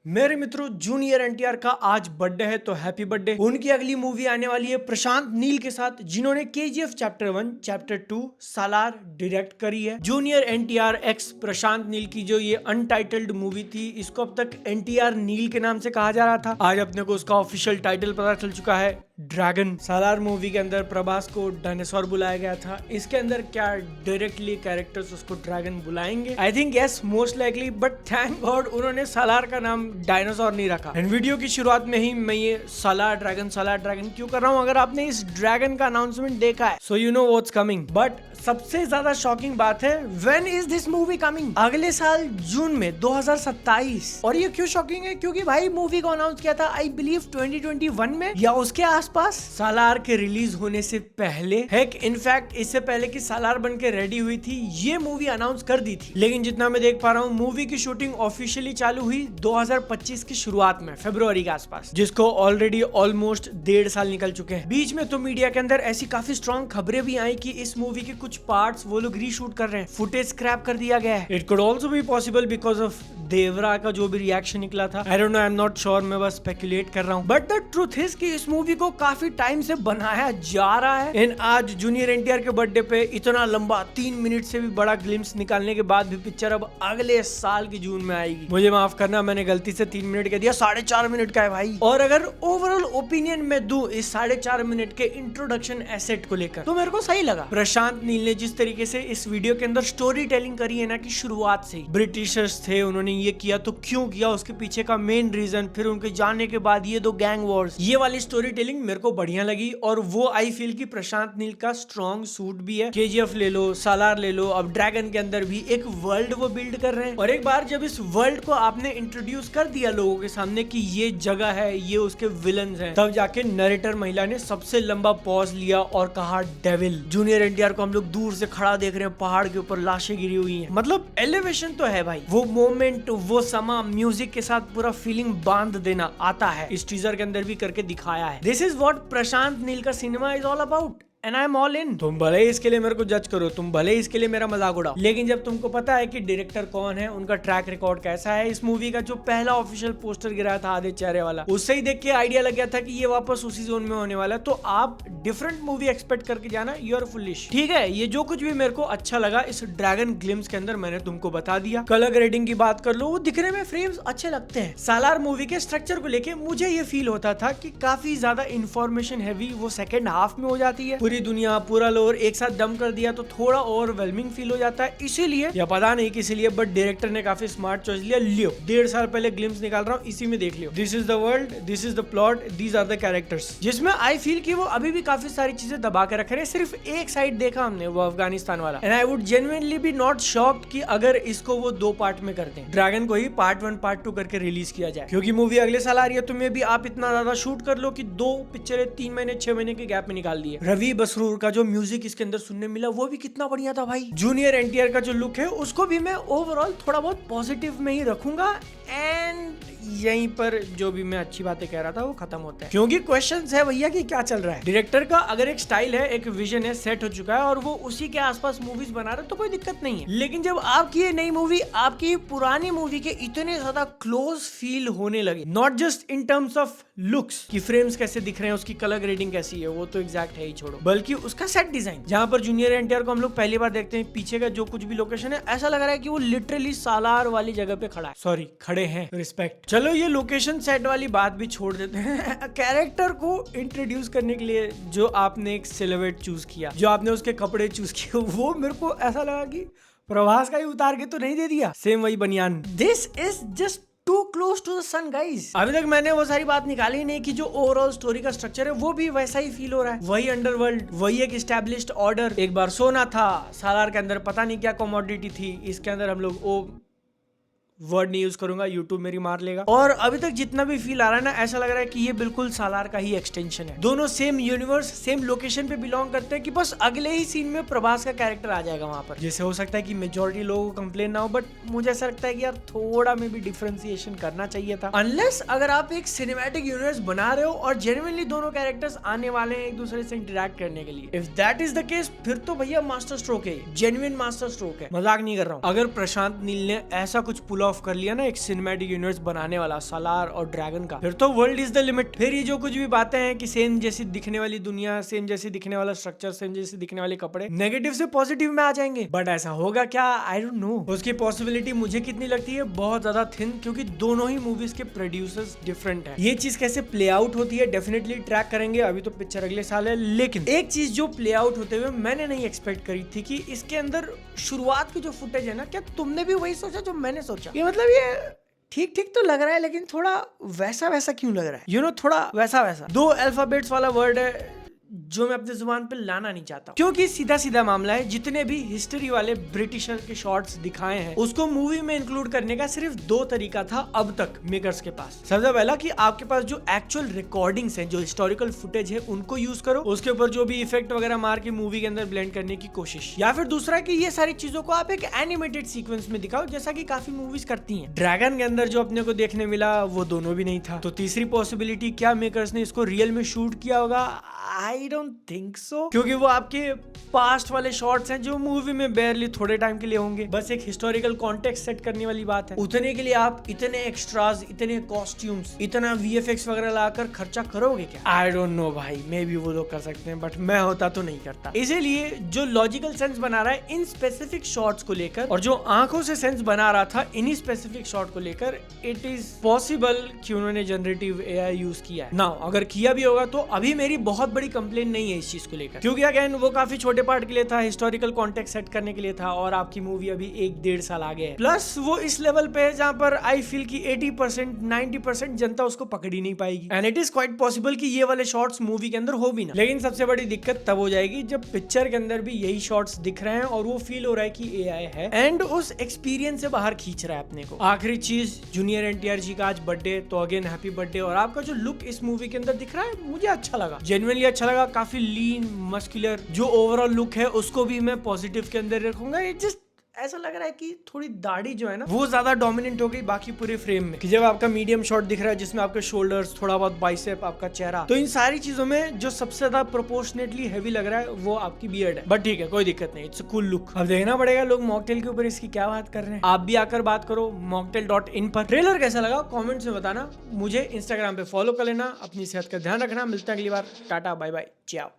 मेरे मित्रों जूनियर एनटीआर का आज बर्थडे है तो हैप्पी बर्थडे। उनकी अगली मूवी आने वाली है प्रशांत नील के साथ, जिन्होंने केजीएफ चैप्टर 1 चैप्टर 2 सालार डायरेक्ट करी है। जूनियर एनटीआर एक्स प्रशांत नील की जो ये अनटाइटल्ड मूवी थी, इसको अब तक एनटीआर नील के नाम से कहा जा रहा था। आज अपने को उसका ऑफिशियल टाइटल पता चल चुका है, ड्रैगन। सालार मूवी के अंदर प्रभास को डायनासोर बुलाया गया था। इसके अंदर क्या डायरेक्टली कैरेक्टर्स उसको ड्रैगन बुलाएंगे? I think yes, most likely, but thank God उन्होंने सालार का नाम डायनासोर नहीं रखा। एंड वीडियो की शुरुआत में ही मैं ये सालार ड्रैगन क्यों कर रहा हूँ? अगर आपने इस ड्रैगन का अनाउंसमेंट देखा है so you know what's coming. But सबसे ज्यादा शॉकिंग बात है, when is this movie coming? अगले साल जून में 2027। और ये क्यों शॉकिंग है? क्योंकि भाई मूवी को अनाउंस किया था आई बिलीव 2021 में या उसके आसपास, सालार के रिलीज होने से पहले। हेक इनफैक्ट इससे पहले कि सालार बन के रेडी हुई थी, ये मूवी अनाउंस कर दी थी। लेकिन जितना मैं देख पा रहा हूँ, मूवी की शूटिंग ऑफिशियली चालू हुई 2025 की शुरुआत में, फरवरी के आसपास, जिसको ऑलरेडी ऑलमोस्ट 1.5 साल निकल चुके हैं। बीच में तो मीडिया के अंदर ऐसी काफी स्ट्रॉन्ग खबरें भी आई कि इस मूवी के कुछ पार्ट्स वो लोग रीशूट कर रहे हैं, फुटेज स्क्रैप कर दिया गया है। It could also be possible because of Devara का जो भी रिएक्शन निकला था। I don't know, I am not sure, मैं बस स्पेकुलेट कर रहा हूँ। बट द ट्रुथ इज कि इस मूवी को काफी टाइम से बनाया जा रहा है। एंड आज जूनियर एनटीआर के बर्थडे पे इतना लंबा 3 मिनट से भी बड़ा ग्लिम्स निकालने के बाद भी पिक्चर अब अगले साल की जून में आएगी। मुझे माफ करना, मैंने गलती से 3 मिनट कह दिया, 4.5 मिनट का है भाई। और अगर ओवरऑल ओपिनियन में दूं इस 4.5 मिनट के इंट्रोडक्शन एसेट को लेकर, तो मेरे को सही लगा। प्रशांत नील ने जिस तरीके से इस वीडियो के अंदर स्टोरी टेलिंग करी है ना, कि शुरुआत से ब्रिटिशर्स थे, उन्होंने ये किया तो क्यों किया, उसके पीछे का मेन रीजन, फिर उनके जाने के बाद ये 2 गैंग वॉर्स, ये वाली स्टोरी टेलिंग मेरे को बढ़िया लगी। और वो आई फील कि प्रशांत नील का स्ट्रॉन्ग सूट भी है। केजीएफ ले लो, सालार ले लो, अब ड्रैगन के अंदर भी एक वर्ल्ड वो बिल्ड कर रहे हैं। और एक बार जब इस वर्ल्ड को आपने इंट्रोड्यूस कर दिया लोगों के सामने कि ये जगह है, ये उसके विलन्स हैं, तब जाके नरेटर महिला ने सबसे लंबा पॉज लिया और कहा डेविल। जूनियर एनटीआर को हम लोग दूर से खड़ा देख रहे हैं, पहाड़ के ऊपर लाशें गिरी हुई हैं। मतलब एलिवेशन तो है भाई, वो मोमेंट, वो समा, म्यूजिक के साथ पूरा फीलिंग बांध देना आता है। इस टीजर के अंदर भी करके दिखाया है। This is what Prashanth Neel का cinema is all about. And I am all in. तुम भले ही इसके लिए मेरे को जज करो, तुम भले ही इसके लिए मेरा मजाक उड़ाओ, लेकिन जब तुमको पता है कि डायरेक्टर कौन है, उनका ट्रैक रिकॉर्ड कैसा है, इस मूवी का जो पहला ऑफिशियल पोस्टर गिरा था आधे चेहरे वाला, उससे ही देख के आइडिया लग गया था कि ये वापस उसी जोन में होने वाला है। तो आप डिफरेंट मूवी एक्सपेक्ट करके जाना, यू आर फुलिश। ठीक है, ये जो कुछ भी मेरे को अच्छा लगा इस ड्रैगन ग्लिम्स के अंदर, मैंने तुमको बता दिया। कलर ग्रेडिंग की बात कर लो, वो दिखने में फ्रेम्स अच्छे लगते हैं। सालार मूवी के स्ट्रक्चर को लेके मुझे ये फील होता था कि काफी ज्यादा इंफॉर्मेशन हैवी वो सेकेंड हाफ में हो जाती है। पूरी दुनिया, पूरा लोर एक साथ डम कर दिया तो थोड़ा ओवरवेलमिंग फील हो जाता है। इसीलिए, या पता नहीं किस लिए, बट डायरेक्टर ने काफी स्मार्ट चॉइस लिया। लियो 1.5 साल पहले ग्लिम्स निकाल रहा हूँ, इसी में देख लियो। This is the world, this is the plot, these are the characters, जिसमें आई फील कि वो अभी भी काफी सारी चीजें दबा के रख रहे हैं। सिर्फ एक साइड देखा हमने, वो अफगानिस्तान वाला। And I would genuinely be not shocked कि अगर इसको वो 2 पार्ट में करते हैं, ड्रैगन को ही पार्ट 1 पार्ट 2 करके रिलीज किया जाए, क्योंकि मूवी अगले साल आ रही है। तो मे भी आप इतना ज्यादा शूट कर लो कि 2 पिक्चरें 3 महीने 6 महीने के गैप में निकाल दिए। रवि बसरूर का जो म्यूजिक इसके अंदर सुनने मिला, वो भी कितना बढ़िया था भाई। जूनियर एनटीआर का जो लुक है, उसको भी मैं ओवरऑल थोड़ा बहुत पॉजिटिव में ही रखूंगा। एंड यहीं पर जो भी मैं अच्छी बातें कह रहा था वो खत्म होता है, क्योंकि क्वेश्चंस है भैया कि क्या चल रहा है। डायरेक्टर का अगर एक स्टाइल है, एक विजन है, सेट हो चुका है और वो उसी के आसपास मूवीज बना रहे, तो कोई दिक्कत नहीं है। लेकिन जब आपकी ये नई मूवी आपकी पुरानी मूवी के इतने ज्यादा क्लोज फील होने लगे, not just in terms of looks कि फ्रेम्स कैसे दिख रहे हैं, उसकी कलर ग्रेडिंग कैसी है, वो तो एग्जैक्ट है ही, छोड़ो, बल्कि उसका सेट डिजाइन, जहां पर जूनियर एनटीआर को हम लोग पहली बार देखते हैं, पीछे का जो कुछ भी लोकेशन है, ऐसा लग रहा है कि वो लिटरली सालार वाली जगह पे खड़ा है। सॉरी, खड़े हैं, रिस्पेक्ट। चलो ये लोकेशन सेट वाली बात भी छोड़ देते हैं। कैरेक्टर को इंट्रोड्यूस करने के लिए जो आपने एक सिलुएट चूज किया, जो आपने उसके कपड़े चूज किए, वो मेरे को ऐसा लगा कि प्रभास का ही उतार के तो नहीं दे दिया, सेम वही बनियान। This is just too close to the sun guys. अभी तक मैंने वो सारी बात निकाली नहीं कि जो ओवरऑल स्टोरी का स्ट्रक्चर है वो भी वैसा ही फील हो रहा है। वही अंडरवर्ल्ड, वही एक एस्टैब्लिश्ड ऑर्डर। एक बार सोना था, सालार के अंदर पता नहीं क्या कमोडिटी थी, इसके अंदर हम लोग ओ वर्ड नहीं यूज करूंगा, यूट्यूब मेरी मार लेगा। और अभी तक जितना भी फील आ रहा है ना, ऐसा लग रहा है कि ये बिल्कुल सालार का ही एक्सटेंशन है। दोनों सेम यूनिवर्स, सेम लोकेशन पे बिलोंग करते हैं, कि बस अगले ही सीन में प्रभास का कैरेक्टर आ जाएगा वहां पर। जैसे हो सकता है कि मेजोरिटी लोगों को कंप्लेन ना हो, बट मुझे ऐसा लगता है कि यार थोड़ा में भी डिफरेंशिएशन करना चाहिए था। अनलेस अगर आप एक सिनेमैटिक यूनिवर्स बना रहे हो और जेन्युइनली दोनों कैरेक्टर्स आने वाले हैं एक दूसरे से इंटरेक्ट करने के लिए, if that is the case, फिर तो भैया मास्टर स्ट्रोक है, जेन्युइन मास्टर स्ट्रोक है, मजाक नहीं कर रहा हूँ। अगर प्रशांत नील ने ऐसा कुछ पुल ऑफ कर लिया ना एक सिनेमैटिक यूनिवर्स बनाने वाला सालार और ड्रैगन का, फिर तो वर्ल्ड इज द लिमिट। फिर ये जो कुछ भी बातें हैं कि सेम जैसी दिखने वाली दुनिया, सेम जैसी दिखने वाला स्ट्रक्चर, सेम जैसी दिखने वाले कपड़े, नेगेटिव से पॉजिटिव में आ जाएंगे। बट ऐसा होगा क्या, आई डोंट नो। उसकी पॉसिबिलिटी मुझे कितनी लगती है, बहुत ज्यादा थिन, क्योंकि दोनों ही मूवीज के प्रोड्यूसर्स डिफरेंट है। ये चीज कैसे प्ले आउट होती है डेफिनेटली ट्रैक करेंगे, अभी तो पिक्चर अगले साल है। लेकिन एक चीज जो प्ले आउट होते हुए मैंने नहीं एक्सपेक्ट करी थी कि इसके अंदर शुरुआत की जो फुटेज है ना, क्या तुमने भी वही सोचा जो मैंने सोचा? ये मतलब ये ठीक ठीक तो लग रहा है, लेकिन थोड़ा वैसा वैसा क्यों लग रहा है? यू नो, थोड़ा वैसा वैसा। 2 अल्फाबेट्स वाला वर्ड है जो मैं अपने जुबान पे लाना नहीं चाहता, क्योंकि सीधा सीधा मामला है, जितने भी हिस्ट्री वाले ब्रिटिशर के शॉट्स दिखाए हैं उसको मूवी में इंक्लूड करने का सिर्फ 2 तरीका था अब तक मेकर्स के पास। सबसे पहला कि आपके पास जो एक्चुअल रिकॉर्डिंग्स हैं, जो हिस्टोरिकल फुटेज है, उनको यूज करो, उसके ऊपर जो भी इफेक्ट वगैरह मार के मूवी के अंदर ब्लेंड करने की कोशिश। या फिर दूसरा कि ये सारी चीजों को आप एक एनिमेटेड सीक्वेंस में दिखाओ, जैसा कि काफी मूवीज करती हैं। ड्रैगन के अंदर जो अपने को देखने मिला वो दोनों भी नहीं था। तो तीसरी पॉसिबिलिटी, क्या मेकर्स ने इसको रियल में शूट किया होगा? आई डोंट थिंक सो, क्योंकि वो आपके पास्ट वाले शॉट्स हैं जो मूवी में बेयरली थोड़े टाइम के लिए होंगे। बस एक हिस्टोरिकल कॉन्टेक्स्ट सेट करने वाली बात है। उतने के लिए आप इतने एक्स्ट्राज, इतने कॉस्ट्यूम्स, इतना वीएफएक्स वगैरह लाकर खर्चा करोगे क्या? आई डोंट नो भाई, मे बी वो लोग कर सकते हैं, बट मैं होता तो नहीं करता। इसीलिए जो लॉजिकल सेंस बना रहा है इन स्पेसिफिक शॉट्स को लेकर, और जो आंखों से सेंस बना रहा था इन्हीं स्पेसिफिक शॉट को लेकर, इट इज पॉसिबल कि उन्होंने जनरेटिव एआई यूज किया है। नाउ अगर किया भी होगा तो अभी मेरी बहुत बड़ी कंप्लेन नहीं है इस चीज को लेकर, क्योंकि अगेन वो काफी छोटे पार्ट के लिए था, हिस्टोरिकल कॉन्टेक्स्ट सेट करने के लिए था, और आपकी मूवी अभी 1-1.5 साल आगे है। प्लस वो इस लेवल पे है जहां पर आई फील कि 80% 90% जनता उसको पकड़ ही नहीं पाएगी। And it is quite possible कि ये वाले शॉट्स मूवी के अंदर हो भी ना। लेकिन सबसे बड़ी दिक्कत तब हो जाएगी जब पिक्चर के अंदर भी यही शॉट्स दिख रहे हैं और वो फील हो रहा है कि एआई है एंड उस एक्सपीरियंस से बाहर खींच रहा है अपने को। आखिरी चीज, जूनियर एनटीआर जी का आज बर्थडे, तो अगेन हैप्पी बर्थडे। और आपका जो लुक इस मूवी के अंदर दिख रहा है मुझे अच्छा लगा, जेन्युइनली अच्छा लगा। काफी लीन मस्कुलर जो ओवरऑल लुक है उसको भी मैं पॉजिटिव के अंदर रखूंगा। इट जस्ट ऐसा लग रहा है कि थोड़ी दाढ़ी जो है ना वो ज्यादा डोमिनेंट हो गई बाकी पूरे फ्रेम में, कि जब आपका मीडियम शॉट दिख रहा है जिसमें आपके शोल्डर्स, थोड़ा बहुत बाइसेप, आपका चेहरा, तो इन सारी चीजों में जो सबसे ज्यादा प्रोपोर्शनेटली हैवी लग रहा है वो आपकी बियर्ड है। बट ठीक है, कोई दिक्कत नहीं, इट्स अ कूल लुक। अब देखना पड़ेगा लोग मॉकटेल के ऊपर इसकी क्या बात कर रहे हैं। आप भी आकर बात करो mocktail.in पर। ट्रेलर कैसा लगा कॉमेंट्स में बताना, मुझे इंस्टाग्राम पे फॉलो कर लेना। अपनी सेहत का ध्यान रखना, मिलते हैं अगली बार। टाटा बाय बाय, चाओ।